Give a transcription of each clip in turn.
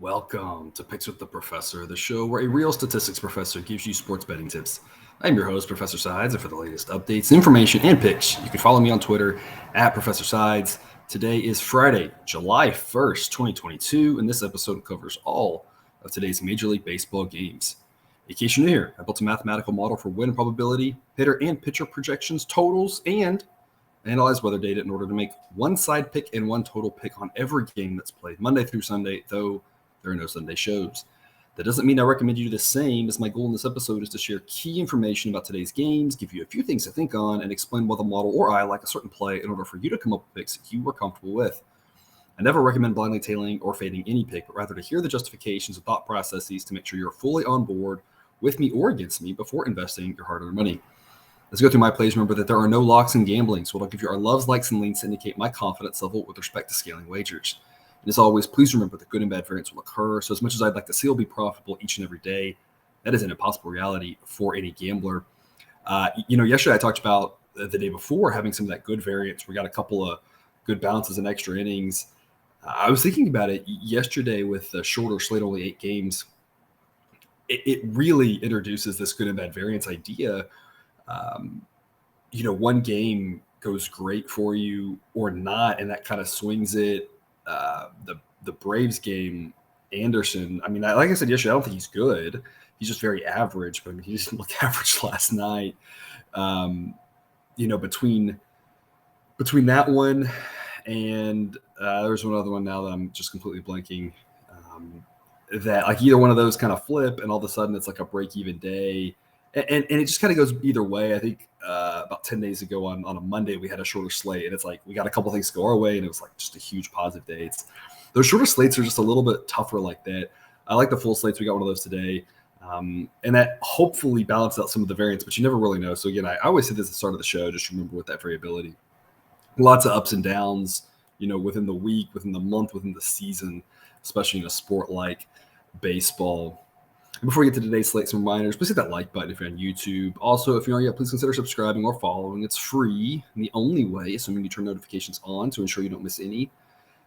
Welcome to Picks with the Professor, the show where a real statistics professor gives you sports betting tips. I'm your host, Professor Sides, and for the latest updates, information, and picks, you can follow me on Twitter at Professor Sides. Today is Friday, July 1st, 2022, and this episode covers all of today's Major League Baseball games. In case you're new here, I built a mathematical model for win probability, hitter and pitcher projections, totals, and analyze weather data in order to make one side pick and one total pick on every game that's played Monday through Sunday, though there are no Sunday shows. That doesn't mean I recommend you do the same, as my goal in this episode is to share key information about today's games, give you a few things to think on, and explain why the model or I like a certain play in order for you to come up with picks you are comfortable with. I never recommend blindly tailing or fading any pick, but rather to hear the justifications and thought processes to make sure you're fully on board with me or against me before investing your hard-earned money. Let's go through my plays. Remember that there are no locks in gambling, so what I'll give you are loves, likes, and leans to indicate my confidence level with respect to scaling wagers. And as always, please remember that good and bad variance will occur. So as much as I'd like to see you'll be profitable each and every day, that is an impossible reality for any gambler. Yesterday I talked about the day before having some of that good variance. We got a couple of good bounces and extra innings. I was thinking about it yesterday with the shorter slate, only 8 games. It really introduces this good and bad variance idea. One game goes great for you or not, and that kind of swings it. The Braves game, Anderson, like I said yesterday, I don't think he's good. He's just very average, but he didn't look average last night. Between that one and there's one other one now that I'm just completely blanking, that like either one of those kind of flip and all of a sudden it's like a break-even day. And it just kind of goes either way. I think about 10 days ago on a Monday, we had a shorter slate, and it's like we got a couple things go our way, and it was like just a huge positive day. Those shorter slates are just a little bit tougher like that. I like the full slates. We got one of those today, and that hopefully balances out some of the variance, but you never really know. So, again, I always say this at the start of the show, just remember with that variability. Lots of ups and downs, within the week, within the month, within the season, especially in a sport like baseball. And before we get to today's slate, some reminders. Please hit that like button if you're on YouTube. Also, if you aren't yet, please consider subscribing or following. It's free, and the only way, assuming you turn notifications on to ensure you don't miss any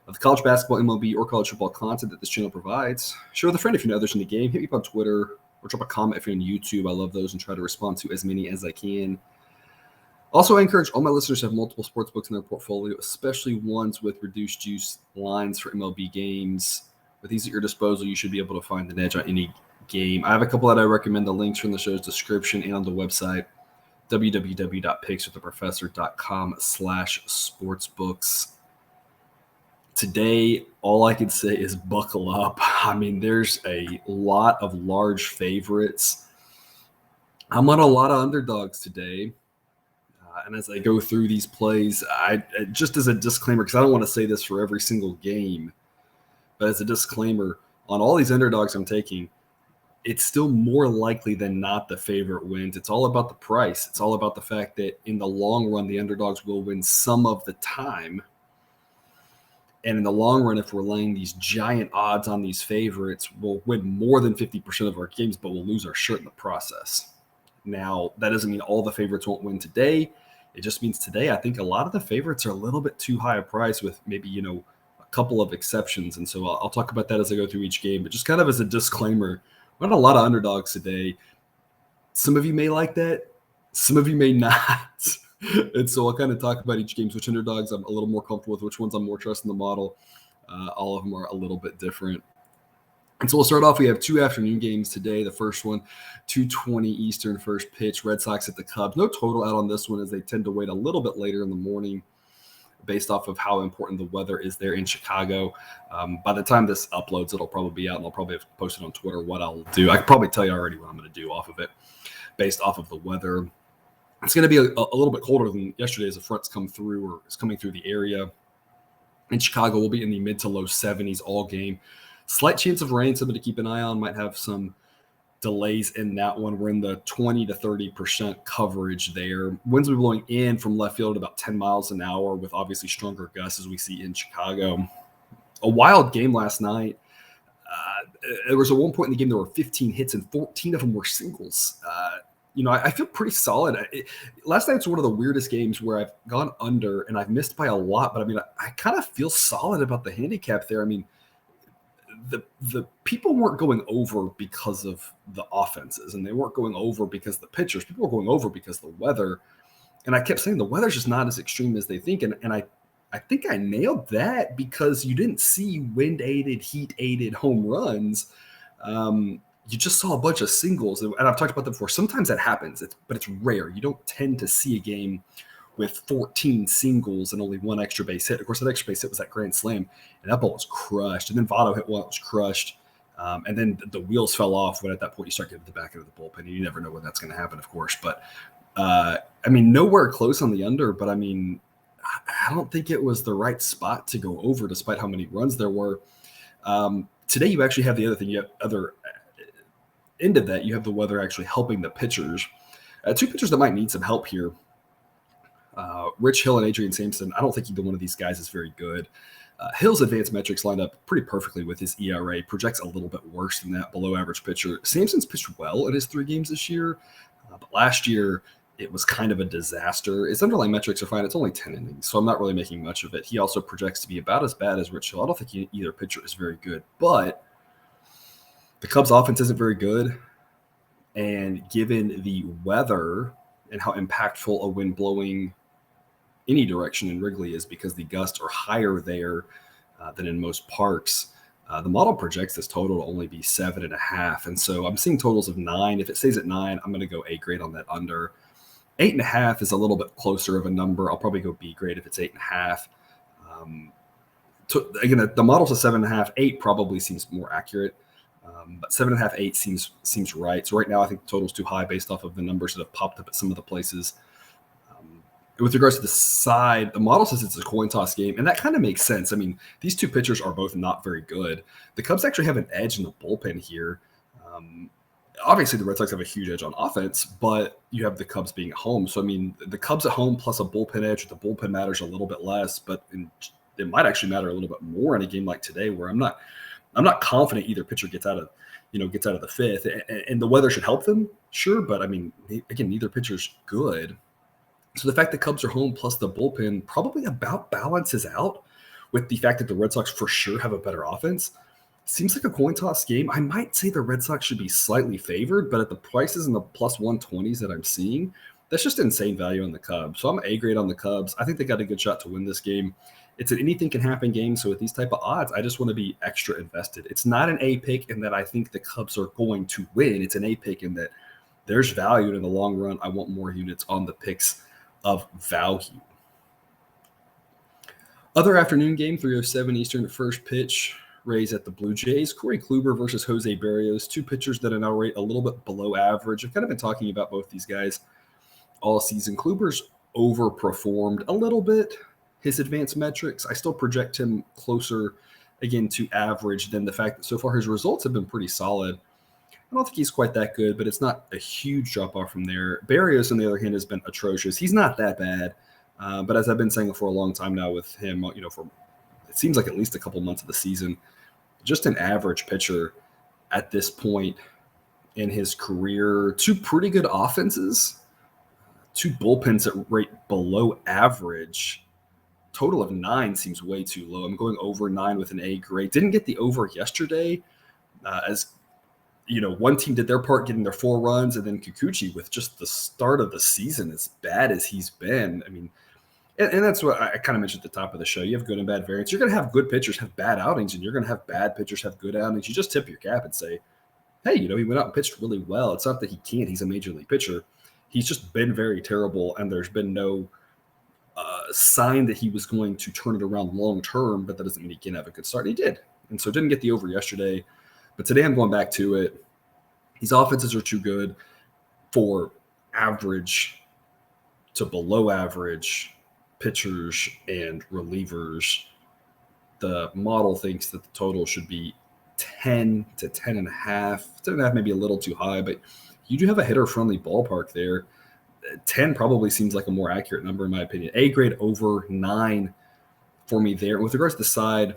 of the college basketball, MLB, or college football content that this channel provides. Share with a friend if you know others in the game. Hit me up on Twitter or drop a comment if you're on YouTube. I love those and try to respond to as many as I can. Also, I encourage all my listeners to have multiple sports books in their portfolio, especially ones with reduced juice lines for MLB games. With these at your disposal, you should be able to find an edge on any game. I have a couple that I recommend. The links are in the show's description and on the website, www.pickswiththeprofessor.com/sportsbooks. Today, all I can say is buckle up. There's a lot of large favorites. I'm on a lot of underdogs today. And as I go through these plays, I just as a disclaimer, because I don't want to say this for every single game, but as a disclaimer, on all these underdogs I'm taking, it's still more likely than not the favorite wins. It's all about the price. It's all about the fact that in the long run, the underdogs will win some of the time. And in the long run, if we're laying these giant odds on these favorites, we'll win more than 50% of our games, but we'll lose our shirt in the process. Now, that doesn't mean all the favorites won't win today. It just means today, I think a lot of the favorites are a little bit too high a price with maybe, a couple of exceptions. And so I'll talk about that as I go through each game. But just kind of as a disclaimer, we're on a lot of underdogs today. Some of you may like that. Some of you may not. And so I'll kind of talk about each game, which underdogs I'm a little more comfortable with, which ones I'm more trusting the model. All of them are a little bit different. And so we'll start off. We have 2 afternoon games today. The first one, 2:20 Eastern, first pitch. Red Sox at the Cubs. No total out on this one, as they tend to wait a little bit later in the morning based off of how important the weather is there in Chicago. By the time this uploads, it'll probably be out, and I'll probably have posted on Twitter what I'll do. I can probably tell you already what I'm going to do off of it based off of the weather. It's going to be a little bit colder than yesterday as the front's come through or is coming through the area. In Chicago, we'll be in the mid to low 70s all game. Slight chance of rain, something to keep an eye on. Might have some delays in that one. We're in the 20 to 30% coverage there. Winds will be blowing in from left field at about 10 miles an hour with obviously stronger gusts as we see in Chicago. A wild game last night. There was a one point in the game there were 15 hits and 14 of them were singles. I feel pretty solid. Last night's one of the weirdest games where I've gone under and I've missed by a lot, but I kind of feel solid about the handicap there. the people weren't going over because of the offenses, and they weren't going over because of the pitchers. People were going over because of the weather. And I kept saying the weather's just not as extreme as they think. And I think I nailed that because you didn't see wind-aided, heat-aided home runs. You just saw a bunch of singles. And I've talked about that before. Sometimes that happens, but it's rare. You don't tend to see a game with 14 singles and only one extra base hit. Of course, that extra base hit was that grand slam, and that ball was crushed. And then Votto hit one, it was crushed. And then the wheels fell off when at that point you start getting to the back end of the bullpen. And you never know when that's going to happen, of course. But nowhere close on the under, but I don't think it was the right spot to go over despite how many runs there were. Today, you actually have the other thing. You have other end of that. You have the weather actually helping the pitchers. Two pitchers that might need some help here. Rich Hill and Adrian Sampson. I don't think either one of these guys is very good. Hill's advanced metrics lined up pretty perfectly with his ERA. Projects a little bit worse than that below average pitcher. Sampson's pitched well in his 3 games this year. But last year, it was kind of a disaster. His underlying metrics are fine. It's only 10 innings, so I'm not really making much of it. He also projects to be about as bad as Rich Hill. I don't think either pitcher is very good, but the Cubs' offense isn't very good. And given the weather and how impactful a wind blowing any direction in Wrigley is because the gusts are higher there than in most parks, the model projects this total to only be 7.5. And so I'm seeing totals of 9. If it stays at 9, I'm going to go A grade on that under. 8.5 is a little bit closer of a number. I'll probably go B grade if it's 8.5. Again, the model's a 7.5. 8 probably seems more accurate. But 7.5, 8 seems right. So right now I think the total's too high based off of the numbers that have popped up at some of the places. With regards to the side, the model says it's a coin toss game, and that kind of makes sense. These two pitchers are both not very good. The Cubs actually have an edge in the bullpen here. Obviously, the Red Sox have a huge edge on offense, but you have the Cubs being at home. So, the Cubs at home plus a bullpen edge, the bullpen matters a little bit less, but it might actually matter a little bit more in a game like today where I'm not confident either pitcher gets out of the fifth, and the weather should help them, sure, but again, neither pitcher's good. So the fact that Cubs are home plus the bullpen probably about balances out with the fact that the Red Sox for sure have a better offense. Seems like a coin toss game. I might say the Red Sox should be slightly favored, but at the prices in the plus 120s that I'm seeing, that's just insane value on the Cubs. So I'm A grade on the Cubs. I think they got a good shot to win this game. It's an anything can happen game. So with these type of odds, I just want to be extra invested. It's not an A pick in that I think the Cubs are going to win. It's an A pick in that there's value, and in the long run, I want more units on the picks of value. Other afternoon game, 3:07 Eastern, first pitch, Rays at the Blue Jays. Corey Kluber versus Jose Berrios, two pitchers that I now rate a little bit below average. I've kind of been talking about both these guys all season. Kluber's overperformed a little bit his advanced metrics. I still project him closer, again, to average than the fact that so far his results have been pretty solid. I don't think he's quite that good, but it's not a huge drop-off from there. Berrios, on the other hand, has been atrocious. He's not that bad, but as I've been saying for a long time now with him, for it seems like at least a couple months of the season, just an average pitcher at this point in his career. Two pretty good offenses, two bullpens that rate below average. Total of 9 seems way too low. I'm going over 9 with an A grade. Didn't get the over yesterday, as one team did their part getting their 4 runs, and then Kikuchi with just the start of the season as bad as he's been. And that's what I kind of mentioned at the top of the show. You have good and bad variance. You're going to have good pitchers have bad outings, and you're going to have bad pitchers have good outings. You just tip your cap and say, hey, he went out and pitched really well. It's not that he can't. He's a major league pitcher. He's just been very terrible, and there's been no sign that he was going to turn it around long term, but that doesn't mean he can't have a good start. And he did. And so didn't get the over yesterday. But today I'm going back to it. These offenses are too good for average to below average pitchers and relievers. The model thinks that the total should be 10 to 10.5. 10.5 may be a little too high, but you do have a hitter-friendly ballpark there. 10 probably seems like a more accurate number in my opinion. A grade over 9 for me there. With regards to the side,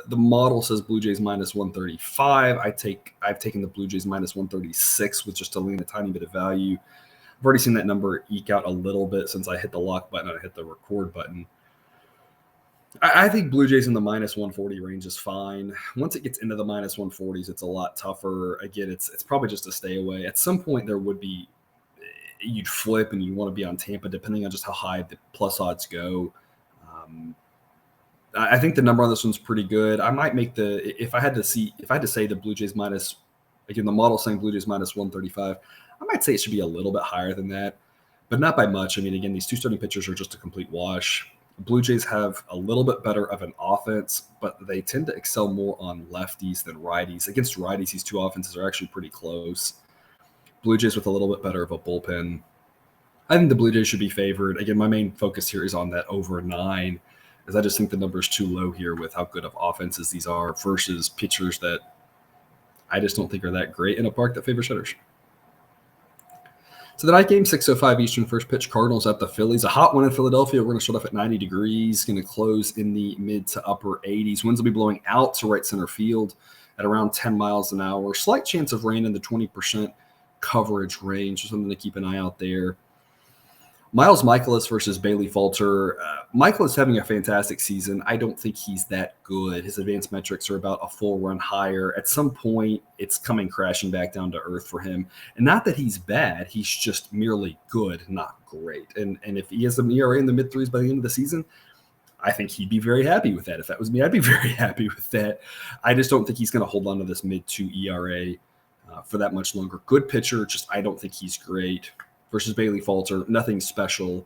the model says Blue Jays minus 135. I've taken the Blue Jays minus 136 with just to lean a tiny bit of value. I've already seen that number eke out a little bit since I hit the lock button and I hit the record button. I think Blue Jays in the minus 140 range is fine. Once it gets into the minus 140s, it's a lot tougher. Again, it's probably just a stay away. At some point, there would be you'd flip and you want to be on Tampa, depending on just how high the plus odds go. I think the number on this one's pretty good. I might make if I had to say the Blue Jays minus, again, the model saying Blue Jays minus 135, I might say it should be a little bit higher than that, but not by much. I mean, again, these two starting pitchers are just a complete wash. Blue Jays have a little bit better of an offense, but they tend to excel more on lefties than righties. Against righties, these two offenses are actually pretty close. Blue Jays with a little bit better of a bullpen. I think the Blue Jays should be favored. Again, my main focus here is on that over 9, as I just think the number is too low here with how good of offenses these are versus pitchers that I just don't think are that great in a park that favors hitters. So the night game, 6:05 Eastern, first pitch, Cardinals at the Phillies. A hot one in Philadelphia. We're going to start off at 90 degrees, going to close in the mid to upper 80s. Winds will be blowing out to right center field at around 10 miles an hour. Slight chance of rain in the 20% coverage range. Something to keep an eye out there. Miles Mikolas versus Bailey Falter. Mikolas having a fantastic season. I don't think he's that good. His advanced metrics are about a full run higher. At some point, it's coming crashing back down to earth for him. And not that he's bad. He's just merely good, not great. And if he has an ERA in the mid-threes by the end of the season, I think he'd be very happy with that. If that was me, I'd be very happy with that. I just don't think he's going to hold on to this mid-2 ERA for that much longer. Good pitcher, just I don't think he's great. Versus Bailey Falter, nothing special.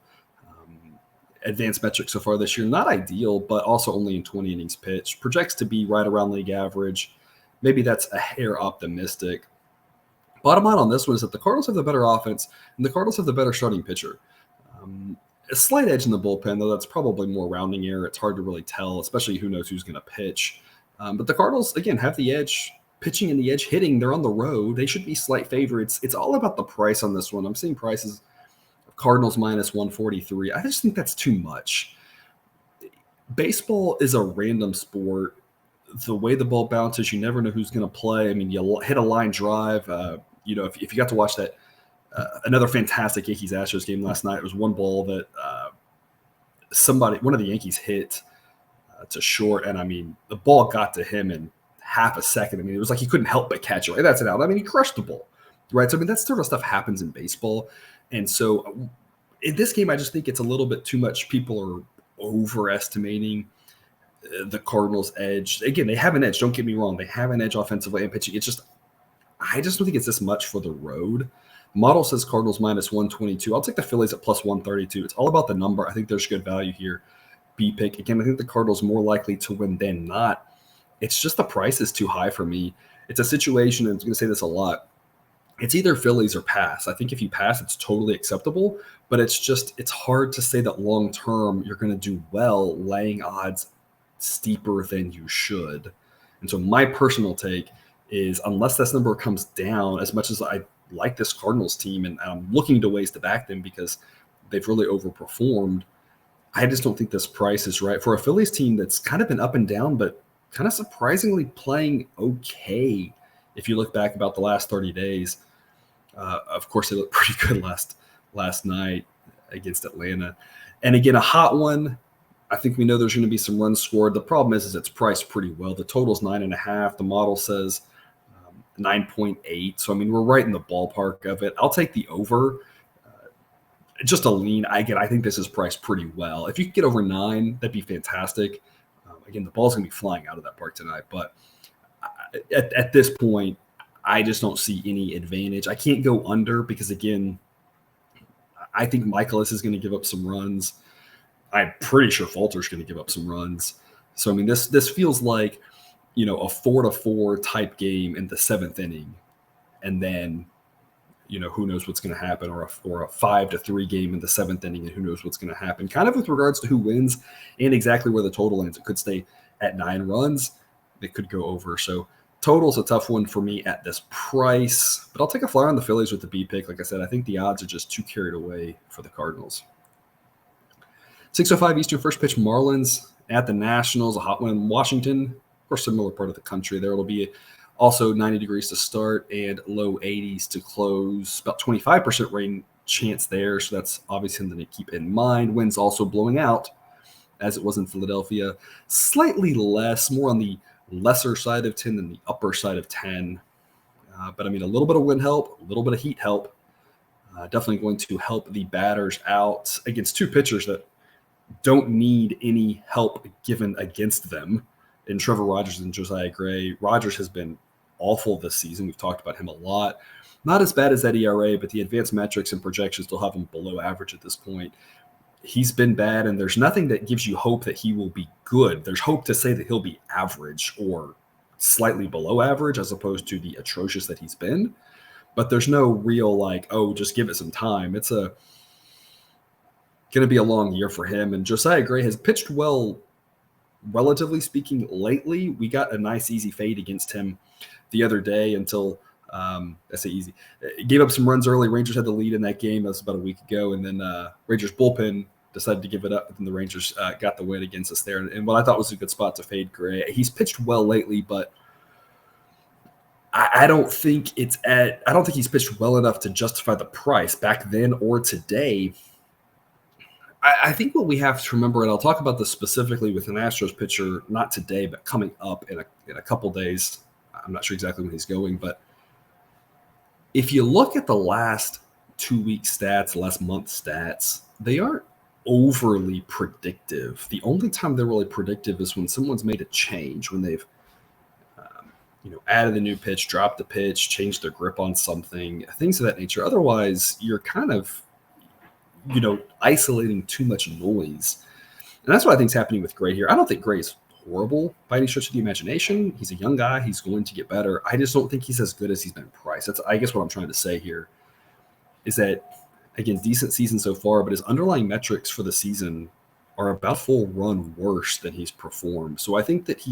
Advanced metrics so far this year, not ideal, but also only in 20 innings pitched. Projects to be right around league average. Maybe that's a hair optimistic. Bottom line on this one is that the Cardinals have the better offense, and the Cardinals have the better starting pitcher. A slight edge in the bullpen, though that's probably more rounding error. It's hard to really tell, especially who knows who's going to pitch. But the Cardinals, again, have the edge. Pitching and the edge hitting, they're on the road. They should be slight favorites. It's all about the price on this one. I'm seeing prices of Cardinals minus 143. I just think that's too much. Baseball is a random sport. The way the ball bounces, you never know who's going to play. I mean, you hit a line drive. If you got to watch that, another fantastic Yankees Astros game last night, it was one ball that one of the Yankees hit to short, and I mean, the ball got to him in half a second. I mean, it was like he couldn't help but catch it. Right? That's an out. I mean, he crushed the ball, right? So, I mean, that sort of stuff happens in baseball. And so in this game, I just think it's a little bit too much. People are overestimating the Cardinals' edge. Again, they have an edge. Don't get me wrong. They have an edge offensively and pitching. I just don't think it's this much for the road. Model says Cardinals minus 122. I'll take the Phillies at plus 132. It's all about the number. I think there's good value here. B pick. Again, I think the Cardinals more likely to win than not. It's just the price is too high for me. It's a situation, and I'm going to say this a lot. It's either Phillies or pass. I think if you pass, it's totally acceptable, but it's hard to say that long term you're going to do well laying odds steeper than you should. And so my personal take is unless this number comes down, as much as I like this Cardinals team and I'm looking to ways to back them because they've really overperformed, I just don't think this price is right for a Phillies team that's kind of been up and down, but kind of surprisingly playing okay if you look back about the last 30 days. Of course, they looked pretty good last night against Atlanta. And again, a hot one. I think we know there's going to be some runs scored. The problem is it's priced pretty well. The total's 9.5. The model says 9.8. So, I mean, we're right in the ballpark of it. I'll take the over. Just a lean. I think this is priced pretty well. If you could get over 9, that'd be fantastic. Again, the ball's going to be flying out of that park tonight. But at this point, I just don't see any advantage. I can't go under because, again, I think Mikolas is going to give up some runs. I'm pretty sure Falter's going to give up some runs. So, I mean, this feels like, a 4-4 type game in the 7th inning. And then, who knows what's going to happen, or a 5-3 game in the 7th inning, and who knows what's going to happen. Kind of with regards to who wins and exactly where the total ends. It could stay at 9 runs. It could go over. So total's a tough one for me at this price, but I'll take a flyer on the Phillies with the B pick. Like I said, I think the odds are just too carried away for the Cardinals. 6:05 Eastern, first pitch, Marlins at the Nationals. A hot one in Washington, of course, similar part of the country. There will be also 90 degrees to start and low 80s to close. About 25% rain chance there, so that's obviously something to keep in mind. Winds also blowing out as it was in Philadelphia. Slightly less, more on the lesser side of 10 than the upper side of 10. But I mean, a little bit of wind help, a little bit of heat help. Definitely going to help the batters out against two pitchers that don't need any help given against them in Trevor Rogers and Josiah Gray. Rogers has been awful this season. We've talked about him a lot. Not as bad as that ERA, but the advanced metrics and projections still have him below average at this point. He's been bad, and there's nothing that gives you hope that he will be good. There's hope to say that he'll be average or slightly below average as opposed to the atrocious that he's been. But there's no real like, oh, just give it some time. It's going to be a long year for him. And Josiah Gray has pitched well, relatively speaking, lately. We got a nice easy fade against him the other day until I say easy. It gave up some runs early. Rangers had the lead in that game. That was about a week ago. And then Rangers bullpen decided to give it up. But then the Rangers got the win against us there. And what I thought was a good spot to fade Gray. He's pitched well lately, but I don't think I don't think he's pitched well enough to justify the price back then or today. I think what we have to remember, and I'll talk about this specifically with an Astros pitcher, not today, but coming up in a couple days. I'm not sure exactly when he's going, but if you look at the last 2-week stats, last month stats, they aren't overly predictive. The only time they're really predictive is when someone's made a change, when they've added a new pitch, dropped the pitch, changed their grip on something, things of that nature. Otherwise, you're kind of isolating too much noise. And that's what I think is happening with Gray here. I don't think Gray is horrible by any stretch of the imagination. He's a young guy. He's going to get better. I just don't think he's as good as he's been priced. That's, I guess, what I'm trying to say here is that, again, decent season so far, but his underlying metrics for the season are about full run worse than he's performed. So I think that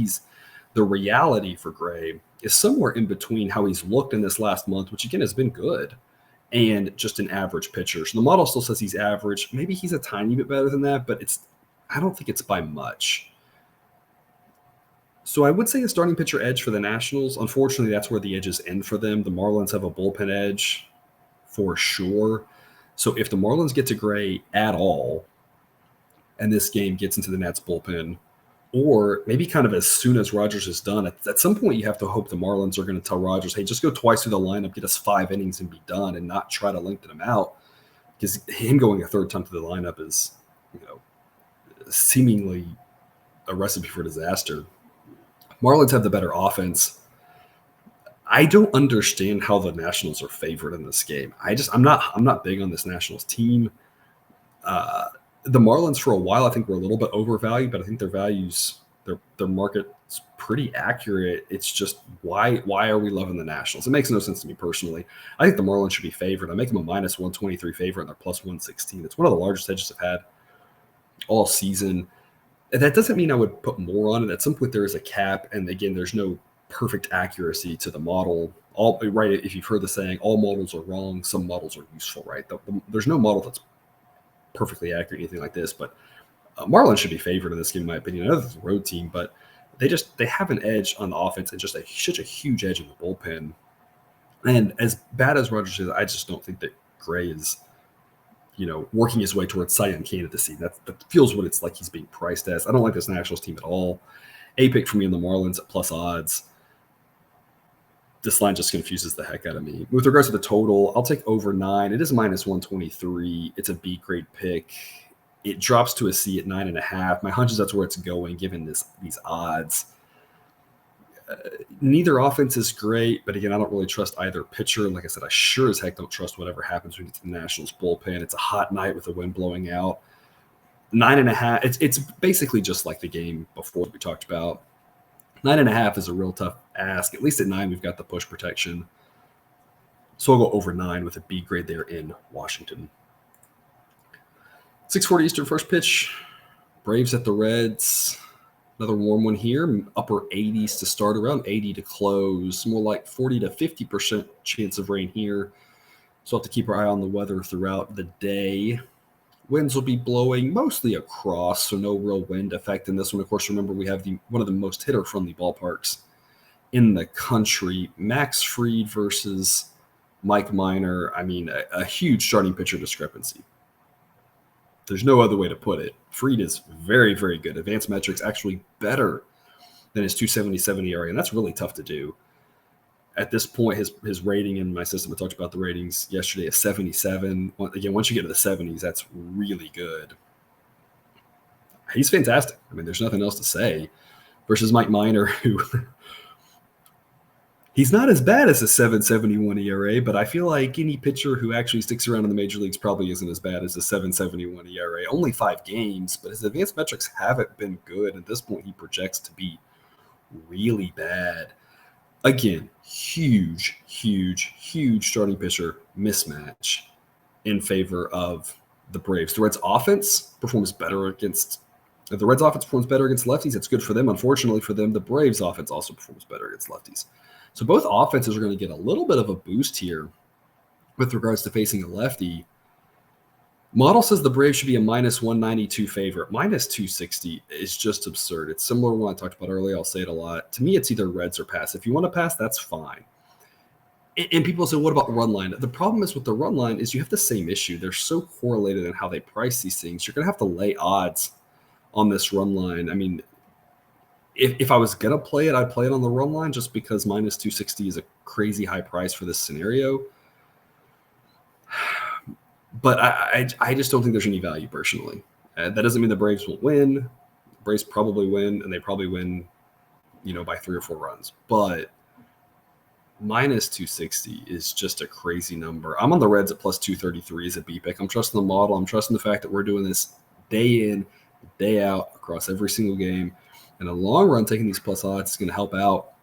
the reality for Gray is somewhere in between how he's looked in this last month, which, again, has been good, and just an average pitcher. So the model still says he's average. Maybe he's a tiny bit better than that, but I don't think it's by much. So I would say a starting pitcher edge for the Nationals. Unfortunately, that's where the edges end for them. The Marlins have a bullpen edge for sure. So if the Marlins get to Gray at all, and this game gets into the Nats bullpen, or maybe kind of as soon as Rogers is done, at some point you have to hope the Marlins are going to tell Rogers, hey, just go twice through the lineup, get us 5 innings and be done, and not try to lengthen him out. Because him going a third time through the lineup is, seemingly a recipe for disaster. Marlins have the better offense. I don't understand how the Nationals are favored in this game. I'm not big on this Nationals team. The Marlins for a while I think were a little bit overvalued, but I think their market's pretty accurate. It's just why are we loving the Nationals? It makes no sense to me personally. I think the Marlins should be favored. I make them a minus 123 favorite and they're plus 116. It's one of the largest edges I've had all season. And that doesn't mean I would put more on it. At some point there is a cap, and again, there's no perfect accuracy to the model. Right, if you've heard the saying, all models are wrong, some models are useful, right? There's no model that's perfectly accurate, anything like this, but Marlins should be favored in this game, in my opinion. I know it's a road team, but they have an edge on the offense and just such a huge edge in the bullpen. And as bad as Rogers is, I just don't think that Gray is, working his way towards Cy Young candidacy. That feels what it's like he's being priced as. I don't like this Nationals team at all. A pick for me in the Marlins at plus odds. This line just confuses the heck out of me. With regards to the total, I'll take over 9. It is minus 123. It's a B grade pick. It drops to a C at 9.5. My hunch is that's where it's going, given these odds. Neither offense is great, but again, I don't really trust either pitcher. Like I said, I sure as heck don't trust whatever happens when you get to the Nationals bullpen. It's a hot night with the wind blowing out. 9.5. It's basically just like the game before we talked about. 9.5 is a real tough ask. At least at 9, we've got the push protection. So I'll go over 9 with a B grade there in Washington. 6:40 Eastern first pitch. Braves at the Reds. Another warm one here. Upper 80s to start, around 80 to close. More like 40 to 50% chance of rain here. So I'll have to keep our eye on the weather throughout the day. Winds will be blowing mostly across, so no real wind effect in this one. Of course, remember we have one of the most hitter-friendly ballparks in the country. Max Fried versus Mike Minor. I mean, a huge starting pitcher discrepancy. There's no other way to put it. Fried is very, very good. Advanced metrics actually better than his 277 ERA, and that's really tough to do. At this point, his rating in my system, I talked about the ratings yesterday, is 77. Again, once you get to the 70s, that's really good. He's fantastic. I mean, there's nothing else to say. Versus Mike Minor, who he's not as bad as a 7.71 ERA, but I feel like any pitcher who actually sticks around in the major leagues probably isn't as bad as a 7.71 ERA. Only 5 games, but his advanced metrics haven't been good. At this point, he projects to be really bad. Again, huge starting pitcher mismatch in favor of the Braves. The Reds' offense performs better against lefties. It's good for them. Unfortunately for them, the Braves' offense also performs better against lefties. So both offenses are going to get a little bit of a boost here with regards to facing a lefty. Model says the Braves should be a minus 192 favorite. Minus 260 is just absurd. It's similar to what I talked about earlier. I'll say it a lot. To me, it's either Reds or pass. If you want to pass, that's fine. And people say, what about the run line? The problem is with the run line is you have the same issue. They're so correlated in how they price these things. You're going to have to lay odds on this run line. I mean, if I was going to play it, I'd play it on the run line just because minus 260 is a crazy high price for this scenario. But I just don't think there's any value personally. That doesn't mean the Braves won't win. The Braves probably win, and they probably win, by 3 or 4 runs. But minus 260 is just a crazy number. I'm on the Reds at plus 233 as a B pick. I'm trusting the model. I'm trusting the fact that we're doing this day in, day out across every single game. In the long run, taking these plus odds is going to help out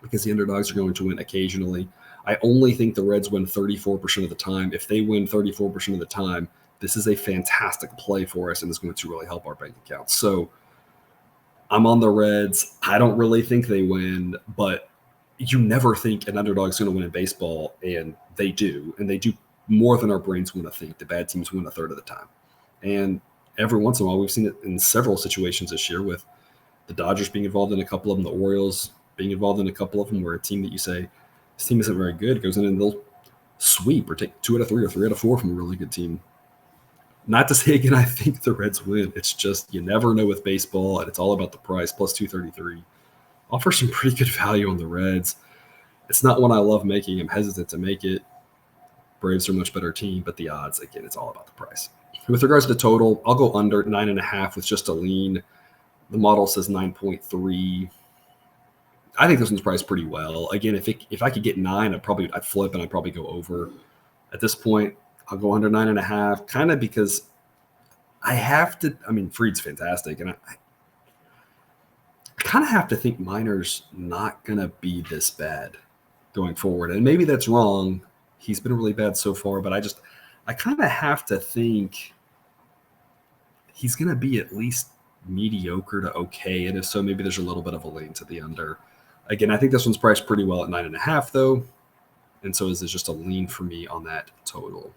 because the underdogs are going to win occasionally. I only think the Reds win 34% of the time. If they win 34% of the time, this is a fantastic play for us and is going to really help our bank account. So I'm on the Reds. I don't really think they win, but you never think an underdog is going to win in baseball, and they do. And they do more than our brains want to think. The bad teams win a third of the time. And every once in a while, we've seen it in several situations this year with the Dodgers being involved in a couple of them, the Orioles being involved in a couple of them, where a team that you say, this team isn't very good, goes in and they'll sweep or take 2 out of 3 or 3 out of 4 from a really good team. Not to say, again, I think the Reds win. It's just you never know with baseball, and it's all about the price, plus 233. Offer some pretty good value on the Reds. It's not one I love making. I'm hesitant to make it. Braves are a much better team, but the odds, again, it's all about the price. With regards to the total, I'll go under 9.5 with just a lean. The model says 9.3. I think this one's priced pretty well. Again, if I could get 9, I'd flip and I'd probably go over. At this point, I'll go under 9.5, kind of because I have to. I mean, Fried's fantastic, and I kind of have to think Minor's not going to be this bad going forward. And maybe that's wrong. He's been really bad so far, but I kind of have to think he's going to be at least mediocre to okay. And if so, maybe there's a little bit of a lean to the under. Again, I think this one's priced pretty well at 9.5, though. And so is this just a lean for me on that total.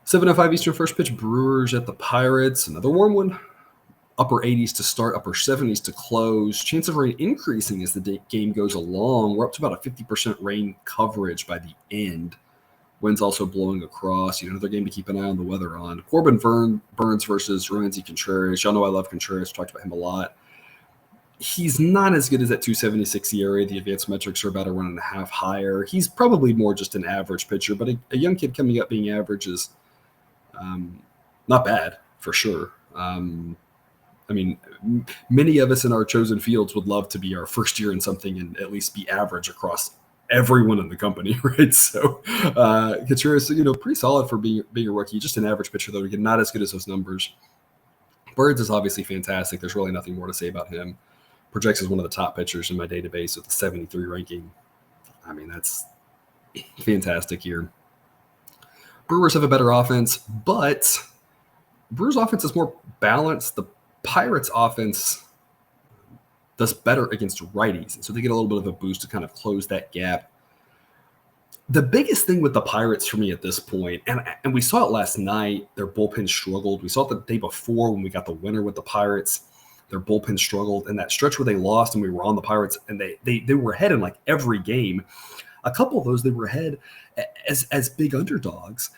7:05 Eastern first pitch, Brewers at the Pirates. Another warm one. Upper 80s to start, upper 70s to close. Chance of rain increasing as the game goes along. We're up to about a 50% rain coverage by the end. Wind's also blowing across. Another game to keep an eye on the weather on. Corbin Burns versus Roansy Contreras. Y'all know I love Contreras. We talked about him a lot. He's not as good as that 276 ERA. The advanced metrics are about a 1.5 higher. He's probably more just an average pitcher, but a young kid coming up being average is not bad for sure. I mean, many of us in our chosen fields would love to be our first year in something and at least be average across everyone in the company, right? So Contreras, pretty solid for being a rookie, just an average pitcher, though. Again, not as good as those numbers. Birds is obviously fantastic. There's really nothing more to say about him. Projects as one of the top pitchers in my database with a 73 ranking. I mean, that's fantastic here. Brewers have a better offense, but Brewers' offense is more balanced. The Pirates' offense does better against righties, and so they get a little bit of a boost to kind of close that gap. The biggest thing with the Pirates for me at this point, and we saw it last night, their bullpen struggled. We saw it the day before when we got the winner with the Pirates. Their bullpen struggled, and that stretch where they lost and we were on the Pirates, and they were ahead in like every game. A couple of those they were ahead as big underdogs.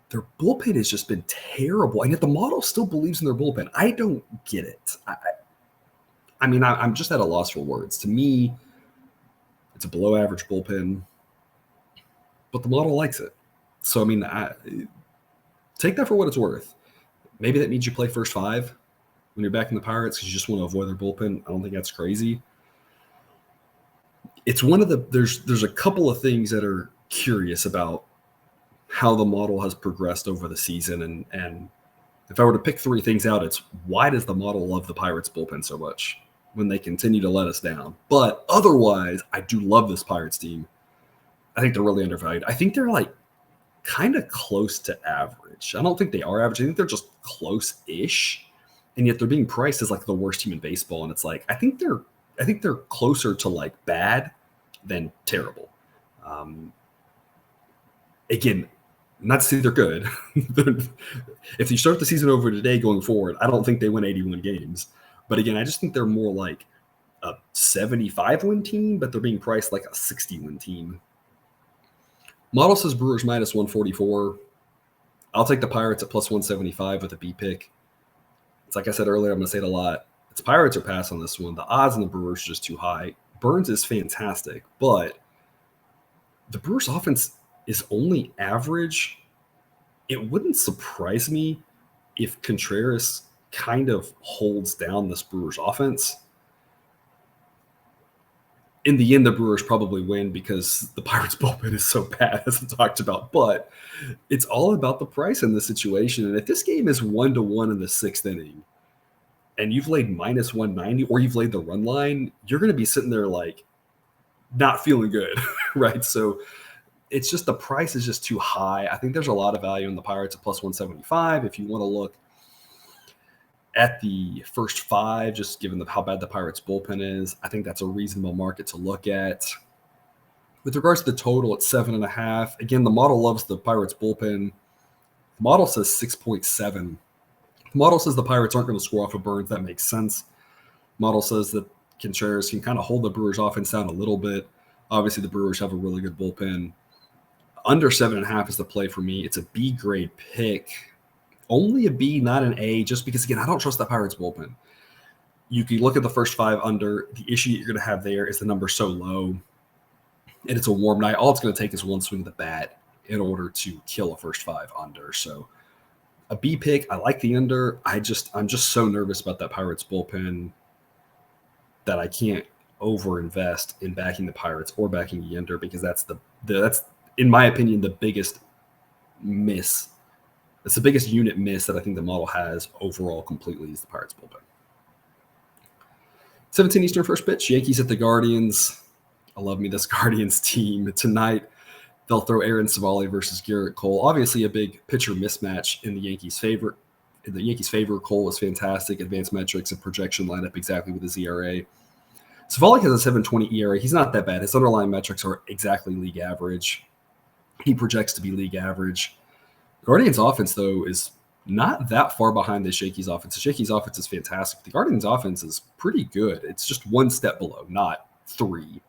their bullpen has just been terrible, and yet the model still believes in their bullpen. I don't get it. I mean, I'm just at a loss for words. To me, it's a below average bullpen, but the model likes it. So, I mean, take that for what it's worth. Maybe that means you play first five when you're backing the Pirates because you just want to avoid their bullpen. I don't think that's crazy. It's one of the there's a couple of things that are curious about how the model has progressed over the season, and if I were to pick three things out, it's why does the model love the Pirates bullpen so much when they continue to let us down? But otherwise, I do love this Pirates team. I think they're really undervalued. I think they're like kind of close to average. I don't think they are average. I think they're just close-ish, and yet they're being priced as like the worst team in baseball. And it's like I think they're closer to like bad than terrible. Again, not to say they're good. If you start the season over today going forward, I don't think they win 81 games. But again, I just think they're more like a 75-win team, but they're being priced like a 60-win team. Model says Brewers minus 144. I'll take the Pirates at plus 175 with a B pick. It's like I said earlier, I'm going to say it a lot. It's Pirates or pass on this one. The odds on the Brewers are just too high. Burns is fantastic, but the Brewers offense is only average. It wouldn't surprise me if Contreras kind of holds down this Brewers offense. In the end, the Brewers probably win because the Pirates bullpen is so bad, as I talked about. But it's all about the price in this situation. And if this game is 1-1 in the sixth inning, and you've laid minus 190, or you've laid the run line, you're going to be sitting there like not feeling good, right? So it's just the price is just too high. I think there's a lot of value in the Pirates at plus 175. If you want to look at the first five, just given how bad the Pirates bullpen is, I think that's a reasonable market to look at. With regards to the total, it's 7.5. Again, the model loves the Pirates bullpen. The model says 6.7. The model says the Pirates aren't going to score off of Burns. That makes sense. Model says that Contreras can kind of hold the Brewers offense down a little bit. Obviously, the Brewers have a really good bullpen. Under 7.5 is the play for me. It's a B grade pick. Only a B, not an A, just because, again, I don't trust that Pirates bullpen. You can look at the first five under. The issue you're going to have there is the number so low, and it's a warm night. All it's going to take is one swing of the bat in order to kill a first five under. So a B pick, I like the under. I'm just so nervous about that Pirates bullpen that I can't overinvest in backing the Pirates or backing the under, because that's in my opinion the biggest miss. It's the biggest unit miss that I think the model has overall completely is the Pirates bullpen. 17 Eastern first pitch, Yankees at the Guardians. I love me this Guardians team. Tonight, they'll throw Aaron Savali versus Garrett Cole. Obviously a big pitcher mismatch in the Yankees' favor. In the Yankees' favor, Cole was fantastic. Advanced metrics and projection line up exactly with his ERA. Savali has a 7.20 ERA. He's not that bad. His underlying metrics are exactly league average. He projects to be league average. Guardians' offense, though, is not that far behind this Yankees' offense. The Yankees' offense is fantastic. The Guardians' offense is pretty good. It's just one step below, not three.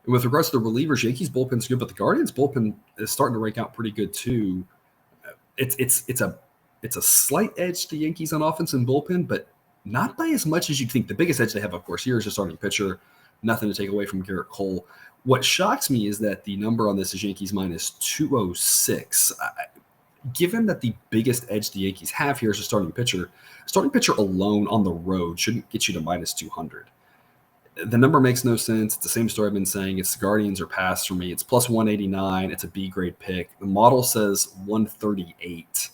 And with regards to the relievers, Yankees' bullpen's good, but the Guardians' bullpen is starting to rank out pretty good too. It's a slight edge to the Yankees on offense and bullpen, but not by as much as you'd think. The biggest edge they have, of course, here is just starting pitcher. Nothing to take away from Garrett Cole. What shocks me is that the number on this is Yankees minus 206. Given that the biggest edge the Yankees have here is a starting pitcher alone on the road shouldn't get you to minus 200. The number makes no sense. It's the same story I've been saying. It's the Guardians or pass for me. It's plus 189. It's a B grade pick. The model says 138.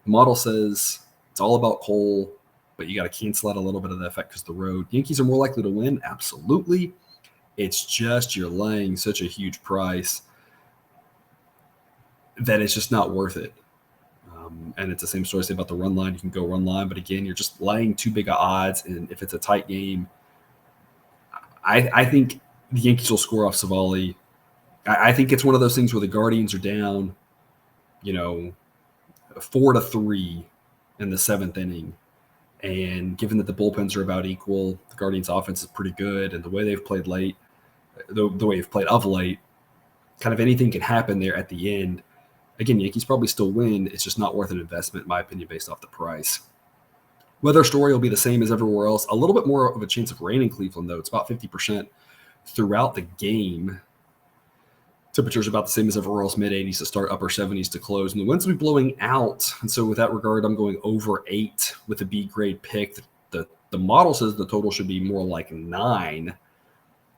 The model says it's all about Cole, but you got to cancel out a little bit of the effect because the road. Yankees are more likely to win. Absolutely. It's just you're laying such a huge price that it's just not worth it. And it's the same story about the run line. You can go run line, but again, you're just laying too big of odds. And if it's a tight game, I think the Yankees will score off Savali. I think it's one of those things where the Guardians are down, 4-3 in the seventh inning. And given that the bullpens are about equal, the Guardians' offense is pretty good. And the way they've played the way they've played of late, kind of anything can happen there at the end. Again, Yankees probably still win. It's just not worth an investment, in my opinion, based off the price. Weather story will be the same as everywhere else. A little bit more of a chance of rain in Cleveland, though. It's about 50% throughout the game. Temperatures about the same as everywhere else, mid-80s to start, upper 70s to close. And the winds will be blowing out. And so with that regard, I'm going over 8 with a B-grade pick. The model says the total should be more like 9.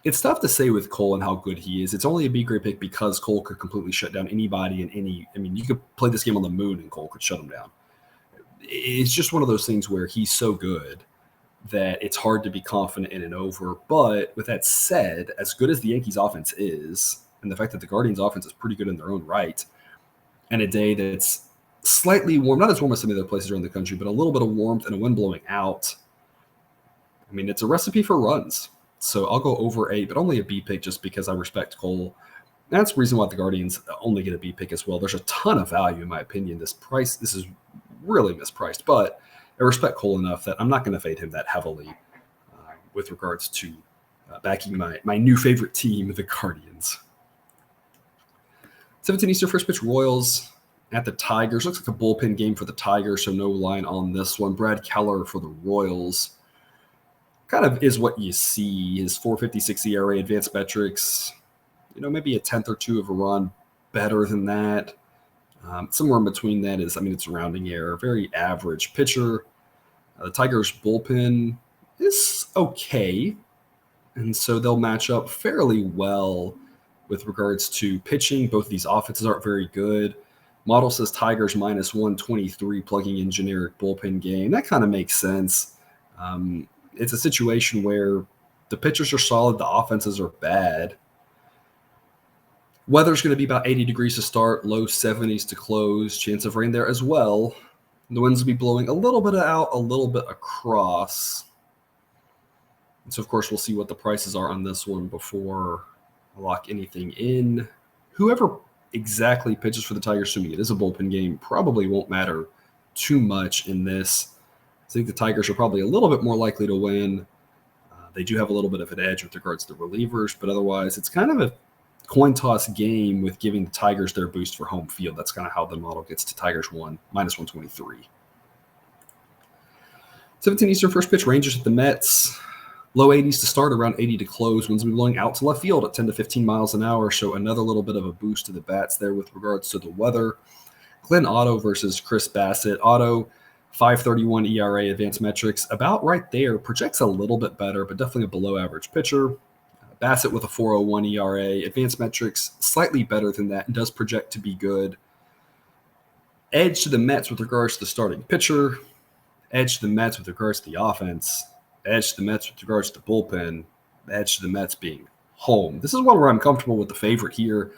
It's tough to say with Cole and how good he is. It's only a B-grade pick because Cole could completely shut down anybody in any – I mean, you could play this game on the moon and Cole could shut him down. It's just one of those things where he's so good that it's hard to be confident in an over. But with that said, as good as the Yankees offense is, and the fact that the Guardians offense is pretty good in their own right, and a day that's slightly warm, not as warm as some of the other places around the country, but a little bit of warmth and a wind blowing out, I mean, it's a recipe for runs. So I'll go over 8, but only a B pick just because I respect Cole. That's the reason why the Guardians only get a B pick as well. There's a ton of value, in my opinion. This is really mispriced, but I respect Cole enough that I'm not going to fade him that heavily with regards to backing my new favorite team, the Guardians. 17 Eastern first pitch, Royals at the Tigers. Looks like a bullpen game for the Tigers, so no line on this one. Brad Keller for the Royals. Kind of is what you see. His 4.56 ERA, advanced metrics, maybe a tenth or two of a run better than that. Somewhere in between that is, it's rounding error. Very average pitcher. The Tigers bullpen is okay, and so they'll match up fairly well with regards to pitching. Both of these offenses aren't very good. Model says Tigers minus 123, plugging in generic bullpen game. That kind of makes sense. It's a situation where the pitchers are solid, the offenses are bad. Weather's going to be about 80 degrees to start, low 70s to close. Chance of rain there as well. The winds will be blowing a little bit out, a little bit across. And so, of course, we'll see what the prices are on this one before I lock anything in. Whoever exactly pitches for the Tigers, assuming it is a bullpen game, probably won't matter too much in this. I think the Tigers are probably a little bit more likely to win. They do have a little bit of an edge with regards to relievers, but otherwise it's kind of a coin toss game with giving the Tigers their boost for home field. That's kind of how the model gets to Tigers minus 123. 17 Eastern first pitch, Rangers at the Mets. Low 80s to start, around 80 to close. Winds will be blowing out to left field at 10 to 15 miles an hour, so another little bit of a boost to the bats there with regards to the weather. Glenn Otto versus Chris Bassett. Otto, 5.31 ERA, advanced metrics, about right there. Projects a little bit better, but definitely a below average pitcher. Bassett with a 4.01 ERA, advanced metrics, slightly better than that, and does project to be good. Edge to the Mets with regards to the starting pitcher. Edge to the Mets with regards to the offense. Edge to the Mets with regards to the bullpen. Edge to the Mets being home. This is one where I'm comfortable with the favorite here.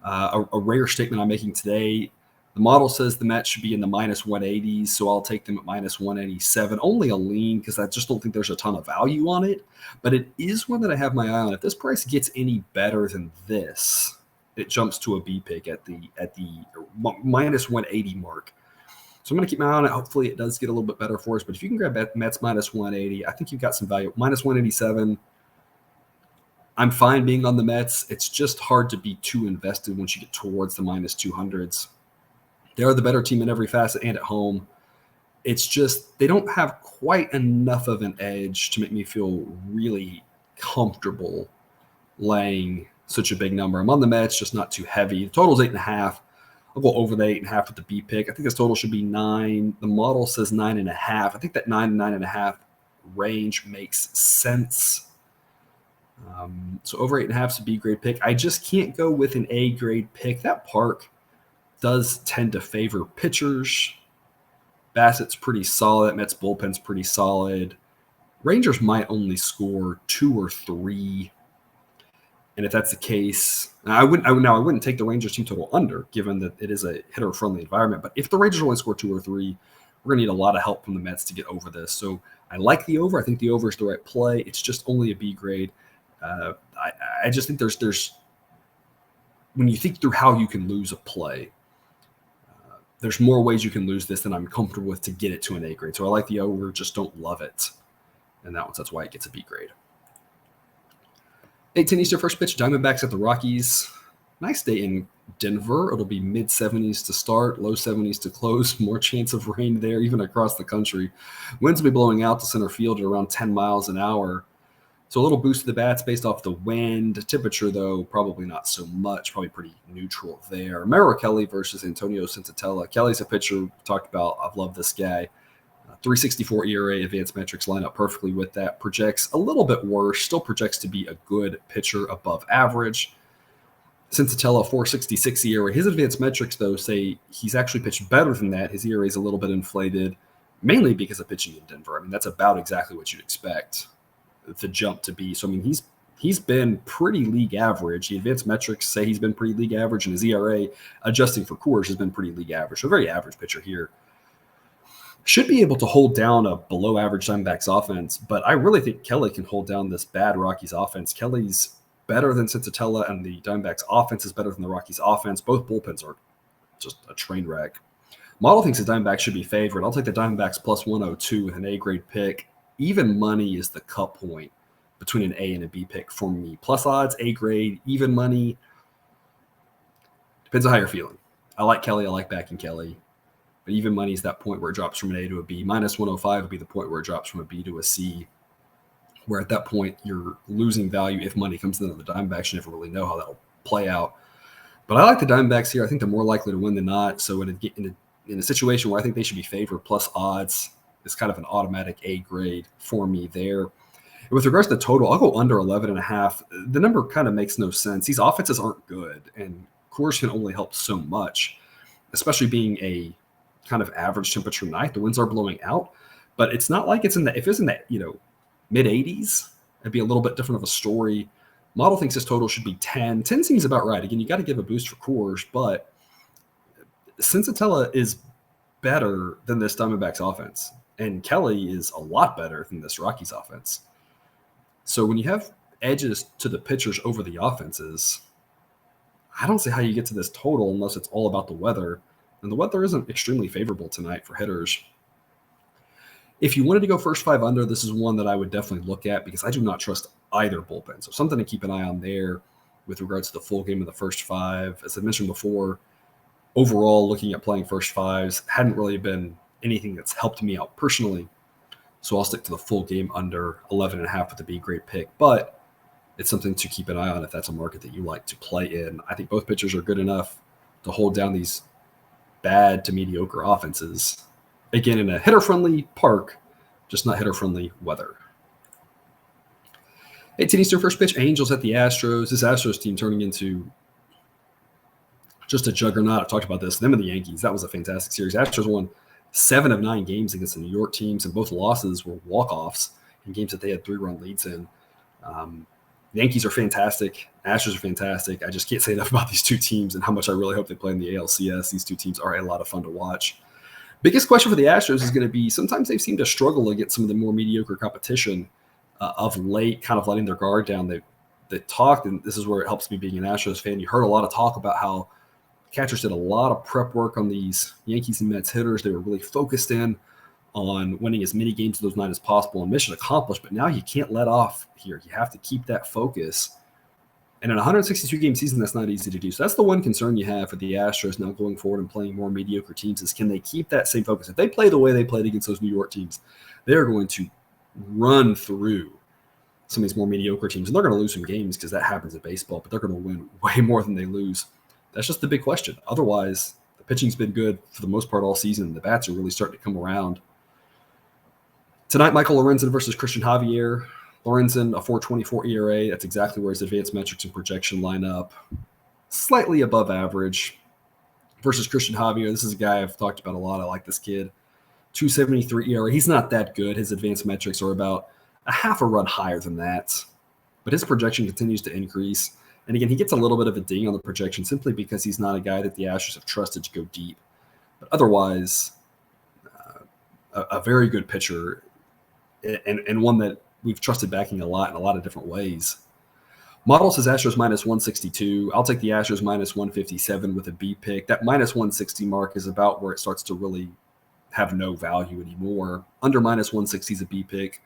A rare statement I'm making today. The model says the Mets should be in the minus 180s, so I'll take them at minus 187. Only a lean because I just don't think there's a ton of value on it. But it is one that I have my eye on. If this price gets any better than this, it jumps to a B pick at the minus 180 mark. So I'm going to keep my eye on it. Hopefully it does get a little bit better for us. But if you can grab Mets minus 180, I think you've got some value. Minus 187, I'm fine being on the Mets. It's just hard to be too invested once you get towards the minus 200s. They are the better team in every facet and at home. It's just they don't have quite enough of an edge to make me feel really comfortable laying such a big number. I'm on the Mets, just not too heavy. The total's 8.5. I'll go over the 8.5 with the B pick. I think this total should be 9. The model says 9.5. I think that 9 and 9.5 range makes sense. So over 8.5 is a B grade pick. I just can't go with an A grade pick. That park does tend to favor pitchers. Bassett's pretty solid. Mets bullpen's pretty solid. Rangers might only score 2 or 3. And if that's the case, I wouldn't take the Rangers team total under, given that it is a hitter-friendly environment. But if the Rangers only score 2 or 3, we're going to need a lot of help from the Mets to get over this. So I like the over. I think the over is the right play. It's just only a B grade. I just think there's when you think through how you can lose a play, there's more ways you can lose this than I'm comfortable with to get it to an A grade. So I like the over, just don't love it. And that's why it gets a B grade. 8:10 Eastern first pitch, Diamondbacks at the Rockies. Nice day in Denver. It'll be mid 70s to start, low 70s to close. More chance of rain there, even across the country. Winds will be blowing out to center field at around 10 miles an hour. So a little boost to the bats based off the wind. Temperature, though, probably not so much. Probably pretty neutral there. Merrill Kelly versus Antonio Sensatella. Kelly's a pitcher we talked about. I've loved this guy. 3.64 ERA, advanced metrics line up perfectly with that. Projects a little bit worse. Still projects to be a good pitcher above average. Sensatella, 4.66 ERA. His advanced metrics, though, say he's actually pitched better than that. His ERA is a little bit inflated, mainly because of pitching in Denver. I mean, that's about exactly what you'd expect the jump to be. So, I mean, he's been pretty league average. The advanced metrics say he's been pretty league average, and his ERA, adjusting for Coors, has been pretty league average. So, a very average pitcher here. Should be able to hold down a below average Diamondbacks offense, but I really think Kelly can hold down this bad Rockies offense. Kelly's better than Sensatella, and the Diamondbacks offense is better than the Rockies offense. Both bullpens are just a train wreck. Model thinks the Diamondbacks should be favored. I'll take the Diamondbacks plus 102 with an A-grade pick. Even money is the cut point between an A and a B pick for me. Plus odds, A-grade, even money. Depends on how you're feeling. I like Kelly. I like backing Kelly. But even money is that point where it drops from an A to a B. Minus 105 would be the point where it drops from a B to a C, where at that point you're losing value if money comes in on the Diamondbacks. You never really know how that'll play out. But I like the Diamondbacks here. I think they're more likely to win than not. So in a situation where I think they should be favored, plus odds is kind of an automatic A grade for me there. And with regards to the total, I'll go under 11.5. The number kind of makes no sense. These offenses aren't good, and Coors can only help so much, especially being a kind of average temperature night. The winds are blowing out, but it's not like it's if it's in that, mid 80s, it'd be a little bit different of a story. Model thinks this total should be 10. 10 seems about right. Again, you got to give a boost for Coors, but Sensatella is better than this Diamondbacks offense, and Kelly is a lot better than this Rockies offense. So when you have edges to the pitchers over the offenses, I don't see how you get to this total unless it's all about the weather. And the weather isn't extremely favorable tonight for hitters. If you wanted to go first five under, this is one that I would definitely look at because I do not trust either bullpen. So something to keep an eye on there with regards to the full game of the first five. As I mentioned before, overall, looking at playing first fives hadn't really been anything that's helped me out personally. So I'll stick to the full game under 11.5 with the B grade pick. But it's something to keep an eye on if that's a market that you like to play in. I think both pitchers are good enough to hold down these bad to mediocre offenses. Again, in a hitter-friendly park, just not hitter-friendly weather. 18 Eastern first pitch, Angels at the Astros. This Astros team turning into just a juggernaut. I've talked about this. Them and the Yankees. That was a fantastic series. Astros won 7 of 9 games against the New York teams, and both losses were walk-offs in games that they had 3-run leads in. The Yankees are fantastic. Astros are fantastic. I just can't say enough about these two teams and how much I really hope they play in the ALCS. These two teams are a lot of fun to watch. Biggest question for the Astros is going to be sometimes they've seemed to struggle against some of the more mediocre competition of late, kind of letting their guard down. They talked, and this is where it helps me being an Astros fan. You heard a lot of talk about how catchers did a lot of prep work on these Yankees and Mets hitters. They were really focused in on winning as many games of those nights as possible and mission accomplished. But now you can't let off here. You have to keep that focus. And in a 162-game season, that's not easy to do. So that's the one concern you have for the Astros now going forward and playing more mediocre teams is can they keep that same focus? If they play the way they played against those New York teams, they're going to run through some of these more mediocre teams. And they're going to lose some games because that happens in baseball, but they're going to win way more than they lose. That's just the big question. Otherwise, the pitching's been good for the most part all season. The bats are really starting to come around. Tonight, Michael Lorenzen versus Christian Javier. Lorenzen, a 4.24 ERA. That's exactly where his advanced metrics and projection line up. Slightly above average. Versus Christian Javier. This is a guy I've talked about a lot. I like this kid. 2.73 ERA. He's not that good. His advanced metrics are about a half a run higher than that. But his projection continues to increase. And again, he gets a little bit of a ding on the projection simply because he's not a guy that the Astros have trusted to go deep. But otherwise, a very good pitcher and one that we've trusted backing a lot in a lot of different ways. Model says Astros minus 162. I'll take the Astros minus 157 with a B pick. That minus 160 mark is about where it starts to really have no value anymore. Under minus 160 is a B pick.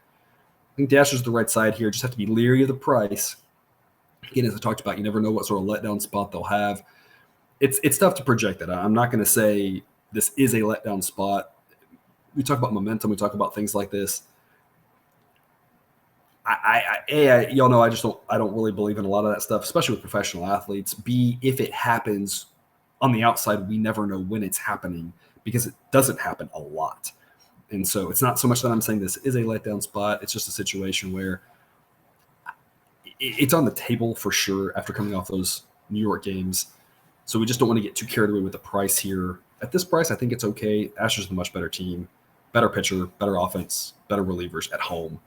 I think the Astros are the right side here. Just have to be leery of the price. Again, as I talked about, you never know what sort of letdown spot they'll have. It's tough to project that. I'm not going to say this is a letdown spot. We talk about momentum. We talk about things like this. Y'all know I don't really believe in a lot of that stuff, especially with professional athletes. B, if it happens on the outside, we never know when it's happening because it doesn't happen a lot. And so it's not so much that I'm saying this is a letdown spot. It's just a situation where it's on the table for sure after coming off those New York games. So we just don't want to get too carried away with the price here. At this price, I think it's okay. Astros is a much better team, better pitcher, better offense, better relievers at home.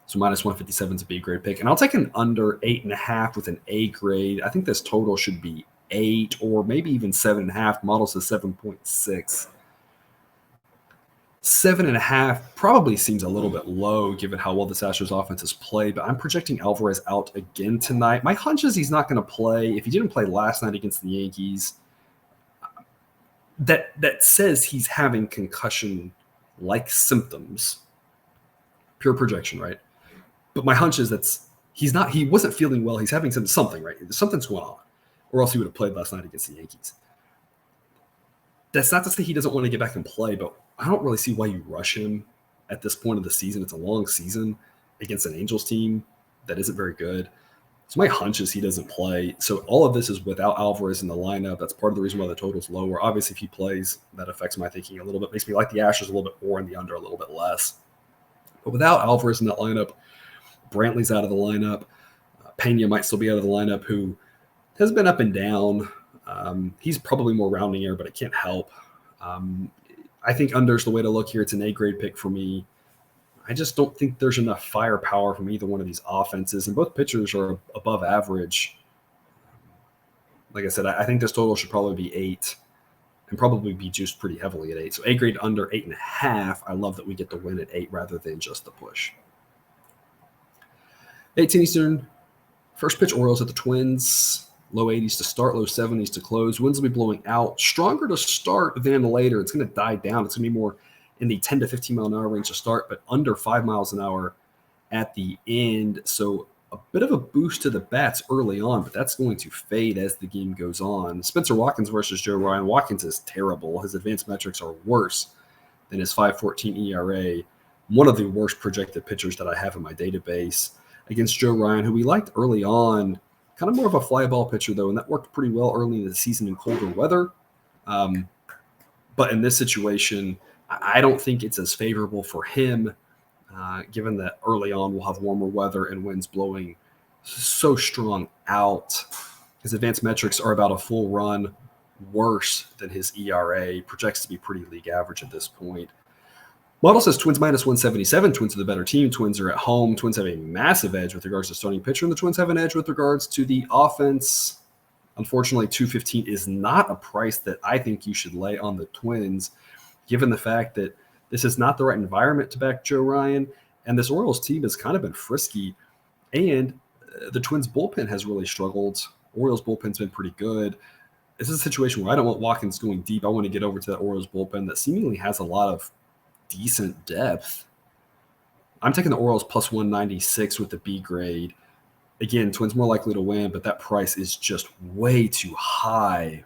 So minus 157 is a B grade pick. And I'll take an under 8.5 with an A grade. I think this total should be 8 or maybe even 7.5. Model says 7.6. 7.5 probably seems a little bit low given how well this Astros offense has played, but I'm projecting Alvarez out again tonight. My hunch is he's not going to play. If he didn't play last night against the Yankees, that says he's having concussion-like symptoms. Pure projection, right? But my hunch is he wasn't feeling well. He's having something, right? Something's going on, or else he would have played last night against the Yankees. That's not to say he doesn't want to get back and play, but I don't really see why you rush him at this point of the season. It's a long season against an Angels team that isn't very good. So my hunch is he doesn't play. So all of this is without Alvarez in the lineup. That's part of the reason why the total's lower. Obviously, if he plays, that affects my thinking a little bit. Makes me like the Astros a little bit more and the under a little bit less. But without Alvarez in that lineup, Brantley's out of the lineup. Pena might still be out of the lineup, who has been up and down. He's probably more rounding error, but it can't help. I think under's the way to look here. It's an A-grade pick for me. I just don't think there's enough firepower from either one of these offenses, and both pitchers are above average. Like I said, I think this total should probably be 8 and probably be juiced pretty heavily at 8. So A-grade under 8.5. I love that we get the win at 8 rather than just the push. 18 Eastern, first pitch Orioles at the Twins. Low 80s to start, low 70s to close. Winds will be blowing out. Stronger to start than later. It's going to die down. It's going to be more in the 10 to 15 mile an hour range to start, but under 5 miles an hour at the end. So a bit of a boost to the bats early on, but that's going to fade as the game goes on. Spencer Watkins versus Joe Ryan. Watkins is terrible. His advanced metrics are worse than his 5.14 ERA. One of the worst projected pitchers that I have in my database against Joe Ryan, who we liked early on. Kind of more of a fly ball pitcher, though, and that worked pretty well early in the season in colder weather. But in this situation, I don't think it's as favorable for him, given that early on we'll have warmer weather and winds blowing so strong out. His advanced metrics are about a full run worse than his ERA. Projects to be pretty league average at this point. Model says Twins minus 177. Twins are the better team. Twins are at home. Twins have a massive edge with regards to starting pitcher, and the Twins have an edge with regards to the offense. Unfortunately, 215 is not a price that I think you should lay on the Twins, given the fact that this is not the right environment to back Joe Ryan, and this Orioles team has kind of been frisky, and the Twins bullpen has really struggled. Orioles bullpen's been pretty good. This is a situation where I don't want Watkins going deep. I want to get over to that Orioles bullpen that seemingly has a lot of decent depth. I'm taking the Orioles plus 196 with the B grade. Again, Twins more likely to win, but that price is just way too high.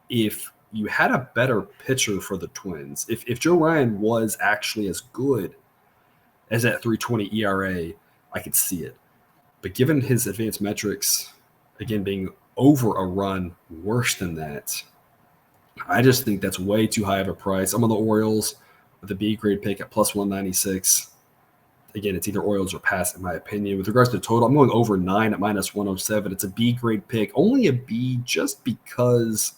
If you had a better pitcher for the Twins, if Joe Ryan was actually as good as that 3.20 ERA, I could see it. But given his advanced metrics, again, being over a run worse than that, I just think that's way too high of a price. I'm on the Orioles with a B grade pick at plus 196. Again, it's either Orioles or pass, in my opinion. With regards to total, I'm going over 9 at minus 107. It's a B grade pick, only a B just because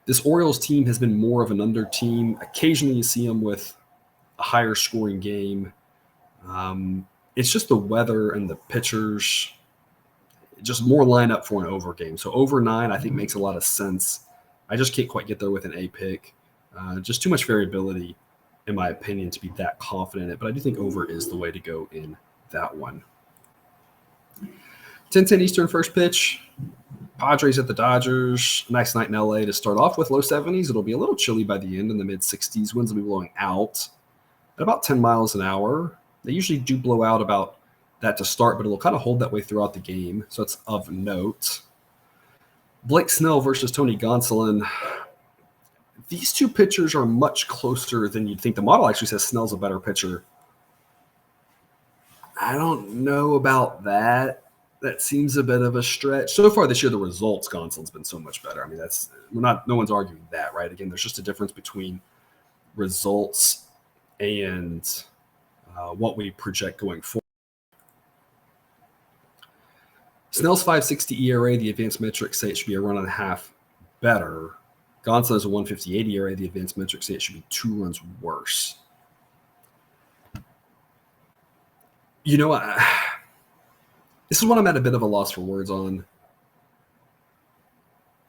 this Orioles team has been more of an under team. Occasionally you see them with a higher scoring game. It's just the weather and the pitchers, just more line up for an over game. So over 9, I think, makes a lot of sense. I just can't quite get there with an A pick. Just too much variability, in my opinion, to be that confident in it. But I do think over is the way to go in that one. 10-10 Eastern first pitch. Padres at the Dodgers. Nice night in LA to start off with. Low 70s. It'll be a little chilly by the end in the mid 60s. Winds will be blowing out at about 10 miles an hour. They usually do blow out about that to start, but it'll kind of hold that way throughout the game. So it's of note. Blake Snell versus Tony Gonsolin. These two pitchers are much closer than you'd think. The model actually says Snell's a better pitcher. I don't know about that. That seems a bit of a stretch. So far this year, the results, Gonsolin's been so much better. I mean, no one's arguing that, right? Again, there's just a difference between results and what we project going forward. Snell's 5.60 ERA, the advanced metrics say it should be a run and a half better. Gonsolin's a 1.58 ERA, the advanced metrics say it should be 2 runs worse. You know, this is what I'm at a bit of a loss for words on.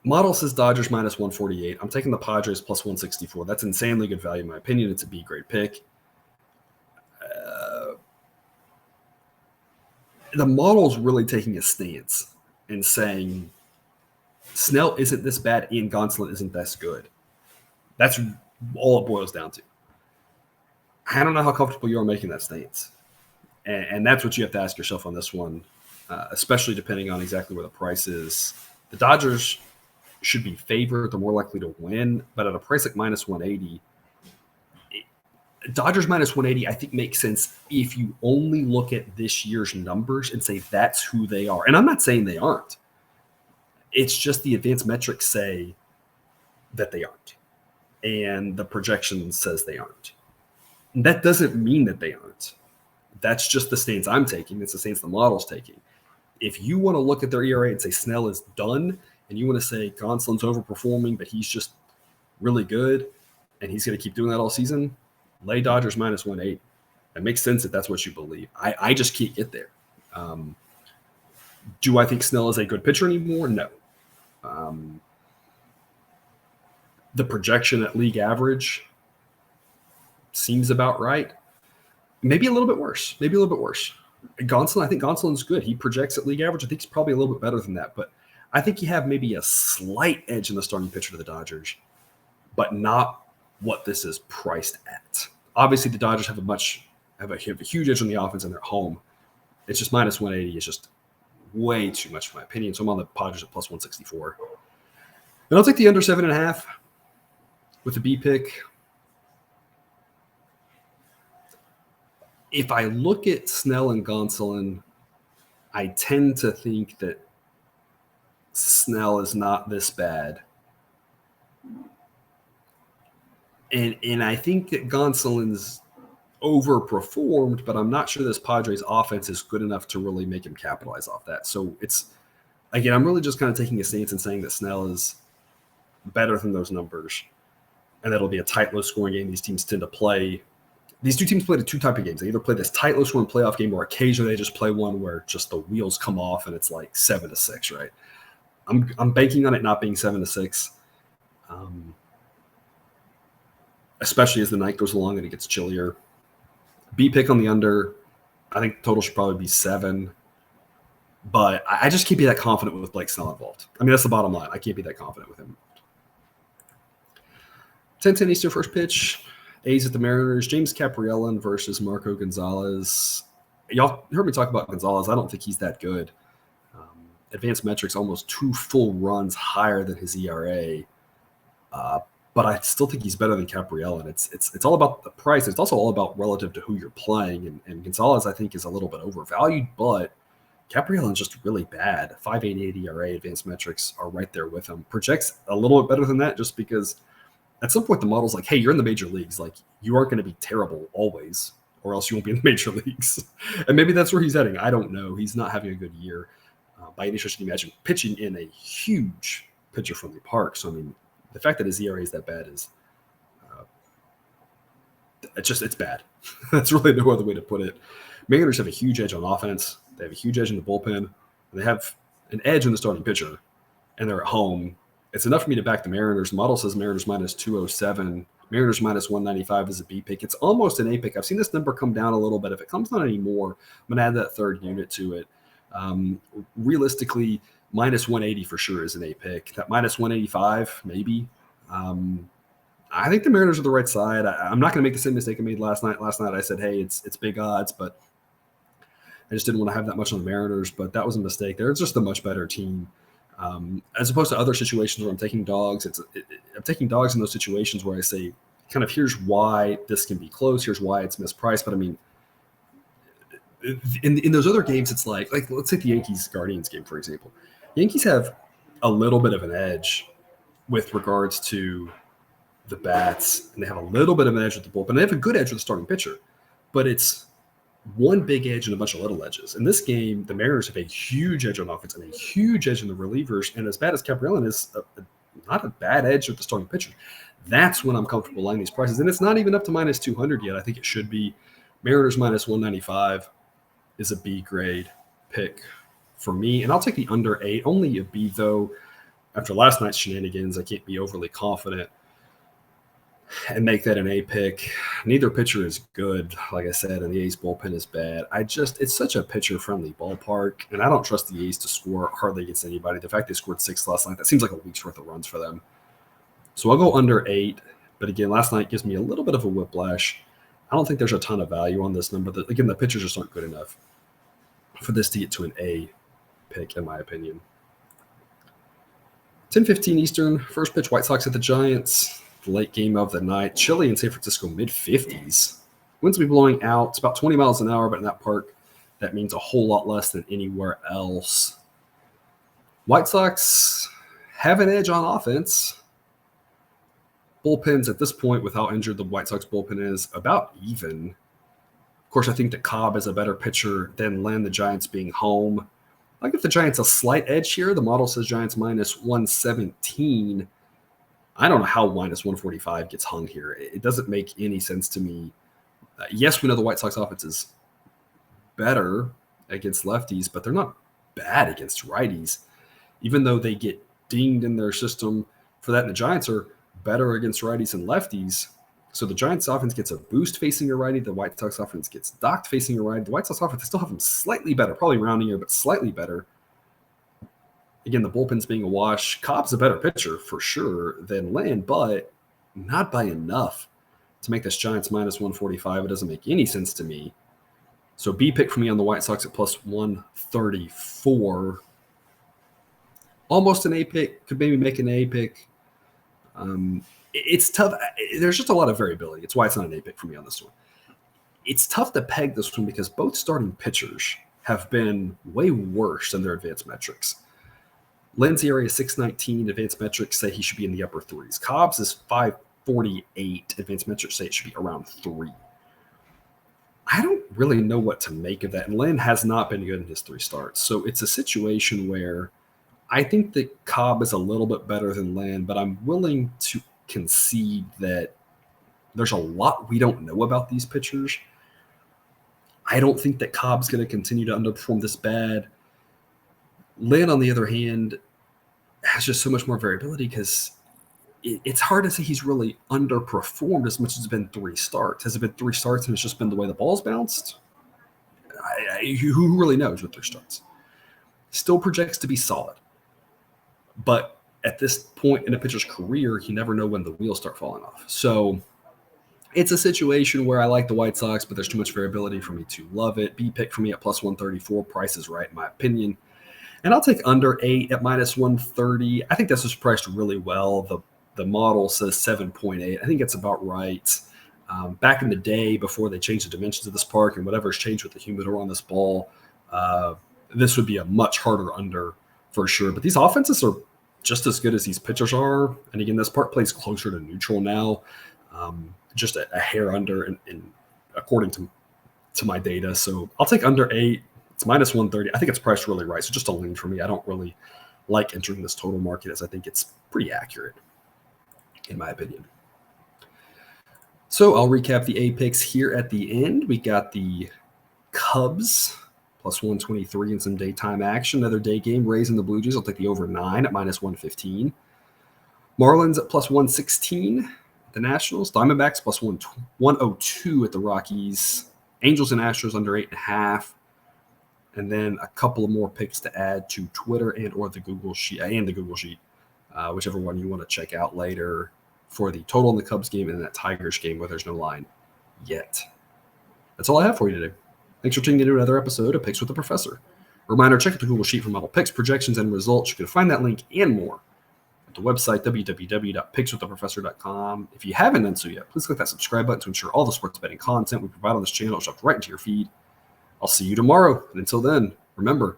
Model says Dodgers minus 148. I'm taking the Padres plus 164. That's insanely good value in my opinion. It's a B-grade pick. The model's really taking a stance and saying Snell isn't this bad and Gonsolin isn't this good. That's all it boils down to. I don't know how comfortable you are making that stance. And that's what you have to ask yourself on this one, especially depending on exactly where the price is. The Dodgers should be favored. They're more likely to win. But at a price like minus 180, Dodgers minus 180, I think makes sense if you only look at this year's numbers and say that's who they are. And I'm not saying they aren't. It's just the advanced metrics say that they aren't. And the projection says they aren't. And that doesn't mean that they aren't. That's just the stance I'm taking. It's the stance the model's taking. If you want to look at their ERA and say Snell is done, and you want to say Gonsolin's overperforming, but he's just really good, and he's going to keep doing that all season, lay Dodgers minus 180. It makes sense if that's what you believe. I just can't get there. Do I think Snell is a good pitcher anymore? No. The projection at league average seems about right. Maybe a little bit worse. Gonsolin, I think Gonsolin's good. He projects at league average. I think he's probably a little bit better than that. But I think you have maybe a slight edge in the starting pitcher to the Dodgers, but not what this is priced at. Obviously, the Dodgers have a huge edge on the offense and they're home. It's just minus 180 is just way too much, in my opinion. So I'm on the Padres at plus 164. And I'll take the under 7.5 with the B pick. If I look at Snell and Gonsolin, I tend to think that Snell is not this bad. And I think that Gonsolin's overperformed, but I'm not sure this Padres offense is good enough to really make him capitalize off that. So I'm really just kind of taking a stance and saying that Snell is better than those numbers. And that'll be a tight, low-scoring game these teams tend to play. These two teams play the two type of games. They either play this tight, low-scoring playoff game, or occasionally they just play one where just the wheels come off and it's like 7-6, right? I'm banking on it not being 7-6, especially as the night goes along and it gets chillier. B pick on the under. I think the total should probably be 7, but I just can't be that confident with Blake Snell involved. I mean, that's the bottom line. I can't be that confident with him. 10-10 Eastern first pitch. A's at the Mariners. James Capriellan versus Marco Gonzalez. Y'all heard me talk about Gonzalez. I don't think he's that good. Advanced metrics almost 2 full runs higher than his ERA. But I still think he's better than Capriellan. It's all about the price. It's also all about relative to who you're playing. And Gonzalez, I think, is a little bit overvalued, but Capriellan's just really bad. 5.88 ERA, advanced metrics are right there with him. Projects a little bit better than that just because at some point the model's like, hey, you're in the major leagues. Like, you aren't going to be terrible always, or else you won't be in the major leagues. And maybe that's where he's heading. I don't know. He's not having a good year by any stretch of the imagination. Pitching in a huge pitcher-friendly park. So, I mean, the fact that his ERA is that bad is it's bad. That's really no other way to put it. Mariners have a huge edge on offense. They have a huge edge in the bullpen. And they have an edge in the starting pitcher, and they're at home. It's enough for me to back the Mariners. The model says Mariners minus 207. Mariners minus 195 is a B pick. It's almost an A pick. I've seen this number come down a little bit. If it comes down anymore, I'm going to add that third unit to it. Realistically, minus 180 for sure is an A pick. That minus 185, maybe. I think the Mariners are the right side. I'm not going to make the same mistake I made last night. Last night I said, hey, it's big odds, but I just didn't want to have that much on the Mariners, but that was a mistake. They're just a much better team. As opposed to other situations where I'm taking dogs. I'm taking dogs in those situations where I say, kind of, here's why this can be close. Here's why it's mispriced. But I mean, in those other games, it's like let's take the Yankees-Guardians game, for example. Yankees have a little bit of an edge with regards to the bats, and they have a little bit of an edge with the bullpen. They have a good edge with the starting pitcher, but it's one big edge and a bunch of little edges. In this game, the Mariners have a huge edge on offense and a huge edge in the relievers, and as bad as Cabrera is, not a bad edge with the starting pitcher. That's when I'm comfortable laying these prices, and it's not even up to minus 200 yet. I think it should be. Mariners minus 195 is a B grade pick for me, and I'll take the under 8. Only a B, though. After last night's shenanigans, I can't be overly confident and make that an A pick. Neither pitcher is good, like I said, and the A's bullpen is bad. It's such a pitcher-friendly ballpark, and I don't trust the A's to score hardly against anybody. The fact they scored 6 last night, that seems like a week's worth of runs for them. So I'll go under 8, but again, last night gives me a little bit of a whiplash. I don't think there's a ton of value on this number. Again, the pitchers just aren't good enough for this to get to an A pick, in my opinion. 10:15 Eastern, first pitch, White Sox at the Giants. The late game of the night. Chilly in San Francisco, mid-50s. Winds will be blowing out. It's about 20 miles an hour, but in that park, that means a whole lot less than anywhere else. White Sox have an edge on offense. Bullpens at this point, with how injured the White Sox bullpen is, about even. Of course, I think that Cobb is a better pitcher than Lynn, the Giants being home. I give the Giants a slight edge here. The model says Giants minus 117. I don't know how minus 145 gets hung here. It doesn't make any sense to me. Yes, we know the White Sox offense is better against lefties, but they're not bad against righties, even though they get dinged in their system for that. And the Giants are better against righties and lefties. So the Giants offense gets a boost facing a righty. The White Sox offense gets docked facing a righty. The White Sox offense, they still have them slightly better, probably rounding here, but slightly better. Again, the bullpen's being a wash. Cobb's a better pitcher for sure than Lynn, but not by enough to make this Giants minus 145. It doesn't make any sense to me. So B pick for me on the White Sox at plus 134. Almost an A pick. Could maybe make an A pick. It's tough. There's just a lot of variability. It's why it's not an A pick for me on this one. It's tough to peg this one because both starting pitchers have been way worse than their advanced metrics. Lynn's ERA is 6.19. Advanced metrics say he should be in the upper threes. Cobb's is 5.48. Advanced metrics say it should be around 3. I don't really know what to make of that. And Lynn has not been good in his 3 starts. So it's a situation where I think that Cobb is a little bit better than Lynn, but I'm willing to concede that there's a lot we don't know about these pitchers. I don't think that Cobb's going to continue to underperform this bad. Lynn, on the other hand, has just so much more variability because it's hard to say he's really underperformed as much as it's been 3 starts. Has it been 3 starts and it's just been the way the ball's bounced? Who really knows with 3 starts? Still projects to be solid. But at this point in a pitcher's career, you never know when the wheels start falling off. So it's a situation where I like the White Sox, but there's too much variability for me to love it. B pick for me at plus 134. Price is right, in my opinion. And I'll take under 8 at minus 130. I think this was priced really well. The model says 7.8. I think it's about right. Back in the day, before they changed the dimensions of this park and whatever's changed with the humidor on this ball, this would be a much harder under for sure. But these offenses are just as good as these pitchers are. And again, this park plays closer to neutral now, just a hair under, in according to my data. So I'll take under 8. It's minus 130. I think it's priced really right. So just a lean for me. I don't really like entering this total market as I think it's pretty accurate, in my opinion. So I'll recap the A picks here at the end. We got the Cubs plus 123 in some daytime action. Another day game, Rays and the Blue Jays. I'll take the over 9 at minus 115. Marlins at plus 116 at the Nationals. Diamondbacks plus 102 at the Rockies. Angels and Astros under 8.5. And then a couple of more picks to add to Twitter and the Google Sheet, whichever one you want to check out later for the total in the Cubs game and that Tigers game where there's no line yet. That's all I have for you today. Thanks for tuning into another episode of Picks with the Professor. Reminder, check out the Google Sheet for model picks, projections, and results. You can find that link and more at the website, www.pickswiththeprofessor.com. If you haven't done so yet, please click that subscribe button to ensure all the sports betting content we provide on this channel is dropped right into your feed. I'll see you tomorrow. And until then, remember,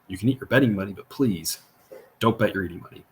you can eat your betting money, but please don't bet your eating money.